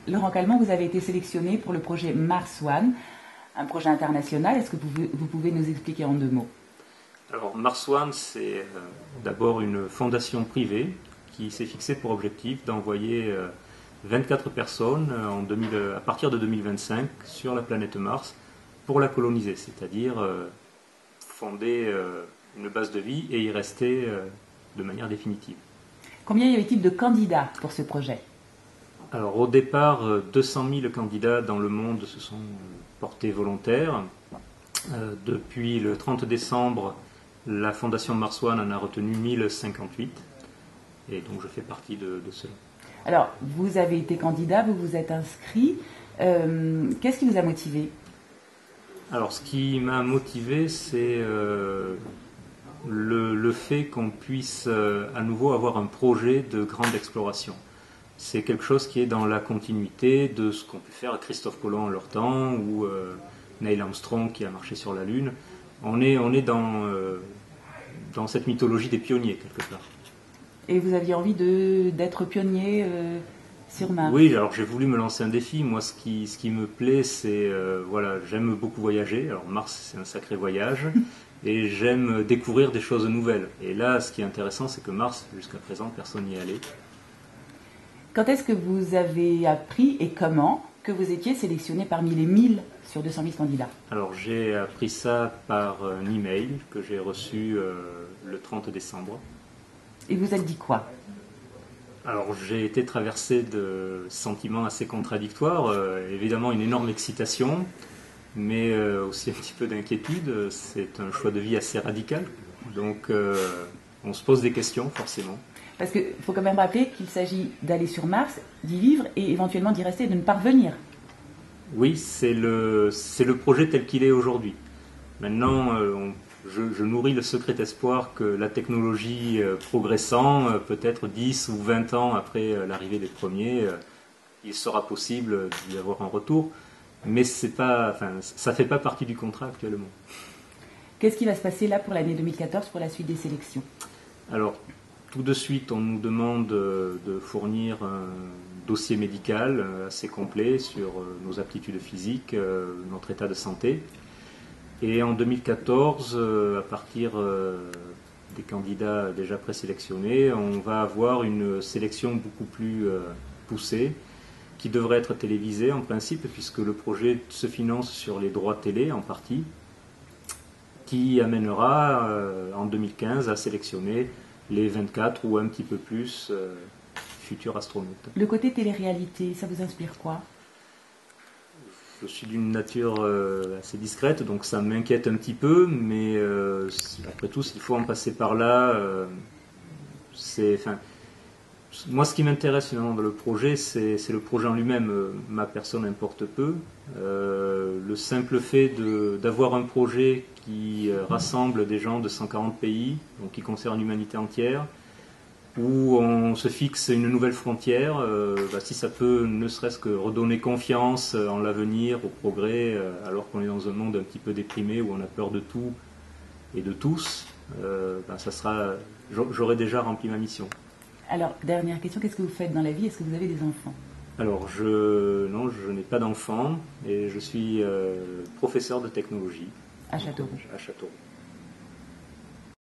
Laurent Calment, vous avez été sélectionné pour le projet Mars One, un projet international. Est-ce que vous pouvez nous expliquer en 2 mots? Alors Mars One, c'est d'abord une fondation privée qui s'est fixée pour objectif d'envoyer 24 personnes à partir de 2025 sur la planète Mars pour la coloniser, c'est-à-dire fonder une base de vie et y rester de manière définitive. Combien y avait-il de candidats pour ce projet? Alors au départ, 200 000 candidats dans le monde se sont portés volontaires. Depuis le 30 décembre, la fondation Mars One en a retenu 1058. Et donc je fais partie de cela. Alors, vous avez été candidat, vous vous êtes inscrit. Qu'est-ce qui vous a motivé? Alors ce qui m'a motivé, c'est le fait qu'on puisse à nouveau avoir un projet de grande exploration. C'est quelque chose qui est dans la continuité de ce qu'ont pu faire Christophe Colomb en leur temps ou Neil Armstrong qui a marché sur la Lune. On est dans cette mythologie des pionniers quelque part. Et vous aviez envie d'être pionnier sur Mars? Oui, alors j'ai voulu me lancer un défi. Moi, ce qui me plaît, c'est voilà, j'aime beaucoup voyager. Alors Mars, c'est un sacré voyage, et j'aime découvrir des choses nouvelles. Et là, ce qui est intéressant, c'est que Mars, jusqu'à présent, personne n'y est allé. Quand est-ce que vous avez appris et comment que vous étiez sélectionné parmi les 1000 sur 200 000 candidats? Alors j'ai appris ça par un email que j'ai reçu le 30 décembre. Et vous êtes dit quoi? Alors j'ai été traversé de sentiments assez contradictoires, évidemment une énorme excitation, mais aussi un petit peu d'inquiétude. C'est un choix de vie assez radical, donc on se pose des questions forcément. Parce qu'il faut quand même rappeler qu'il s'agit d'aller sur Mars, d'y vivre et éventuellement d'y rester et de ne pas revenir. Oui, c'est le projet tel qu'il est aujourd'hui. Maintenant, je nourris le secret espoir que la technologie progressant, peut-être 10 ou 20 ans après l'arrivée des premiers, il sera possible d'y avoir un retour. Mais ça ne fait pas partie du contrat actuellement. Qu'est-ce qui va se passer là pour l'année 2014, pour la suite des sélections? Alors, tout de suite, on nous demande de fournir un dossier médical assez complet sur nos aptitudes physiques, notre état de santé. Et en 2014, à partir des candidats déjà présélectionnés, on va avoir une sélection beaucoup plus poussée qui devrait être télévisée en principe, puisque le projet se finance sur les droits télé en partie, qui amènera en 2015 à sélectionner les 24 ou un petit peu plus futurs astronautes. Le côté télé-réalité, ça vous inspire quoi? Je suis d'une nature assez discrète, donc ça m'inquiète un petit peu, mais après tout, s'il faut en passer par là, moi, ce qui m'intéresse finalement dans le projet, c'est le projet en lui-même. Ma personne importe peu. Le simple fait d'avoir un projet qui rassemble des gens de 140 pays, donc qui concerne l'humanité entière, où on se fixe une nouvelle frontière, si ça peut ne serait-ce que redonner confiance en l'avenir, au progrès, alors qu'on est dans un monde un petit peu déprimé, où on a peur de tout et de tous, j'aurais déjà rempli ma mission. Alors, dernière question, qu'est-ce que vous faites dans la vie? Est-ce que vous avez des enfants? Alors, non, je n'ai pas d'enfants, et je suis professeur de technologie. À Châteauroux. À Châteauroux.